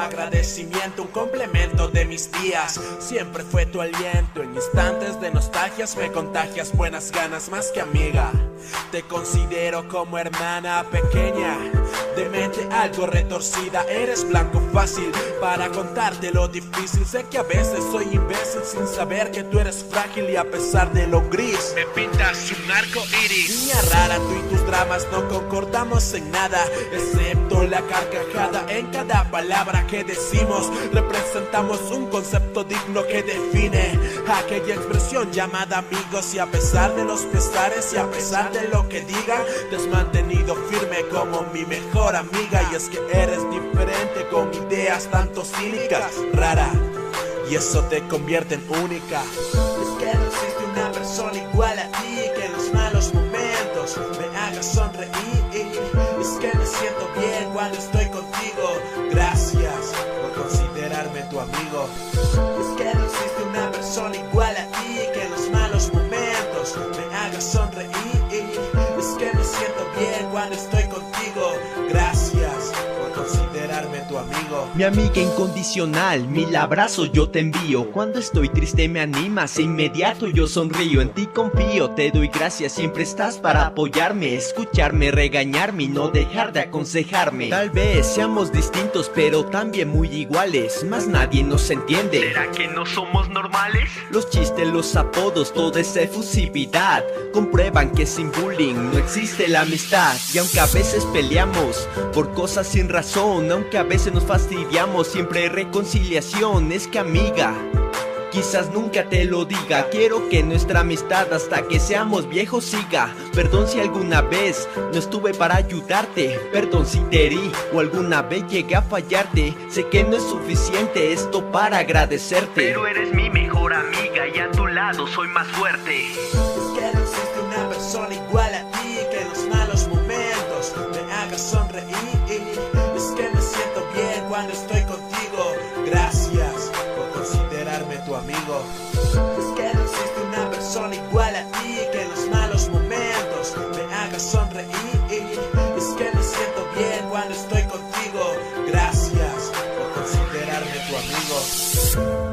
agradecimiento, un complemento de mis días. Siempre fue tu aliento, en instantes de nostalgias me contagias buenas ganas más que amiga. Te considero como hermana pequeña, de mente algo retorcida. Eres blanco fácil para contarte lo difícil. Sé que a veces soy imbécil sin saber que tú eres frágil, y a pesar de lo gris me pintas un arco iris. Niña rara, tú y tus dramas no concordamos en nada, excepto la carcajada en cada palabra que decimos. Representamos un concepto digno que define aquella expresión llamada amigos. Y a pesar de los pesares y a pesar de lo que digan, te has mantenido firme como mi mejor amiga. Y es que eres diferente, con ideas tanto cínicas, rara, y eso te convierte en única. Es que no existe una persona igual a ti, que en los malos momentos me haga sonreír. Es que me siento bien cuando estoy contigo. Gracias por considerarme tu amigo. Es que no existe una persona igual a ti, que en los malos momentos me haga sonreír. Es que me siento bien cuando estoy contigo. Gracias por considerarme tu amigo. Mi amiga incondicional, mil abrazos yo te envío. Cuando estoy triste me animas, e inmediato yo sonrío. En ti confío, te doy gracias, siempre estás para apoyarme, escucharme, regañarme y no dejar de aconsejarme. Tal vez seamos distintos pero también muy iguales, más nadie nos entiende. ¿Será que no somos normales? Los chistes, los apodos, toda esa efusividad comprueban que sin bullying no existe la amistad. Y aunque a veces peleamos por cosas sin razón, aunque a veces nos fastidiamos, siempre hay reconciliación. Es que amiga, quizás nunca te lo diga, quiero que nuestra amistad hasta que seamos viejos siga. Perdón si alguna vez no estuve para ayudarte, perdón si te herí o alguna vez llegué a fallarte. Sé que no es suficiente esto para agradecerte, pero eres mi mejor amiga y a tu lado soy más fuerte. Es que no existe una persona igual a ti, que en los malos momentos me haga sonreír. Es que me siento bien cuando estoy contigo. Gracias por considerarme tu amigo. Es que no existe una persona igual a ti, que en los malos momentos me haga sonreír. Es que me siento bien cuando estoy contigo. Gracias por considerarme tu amigo.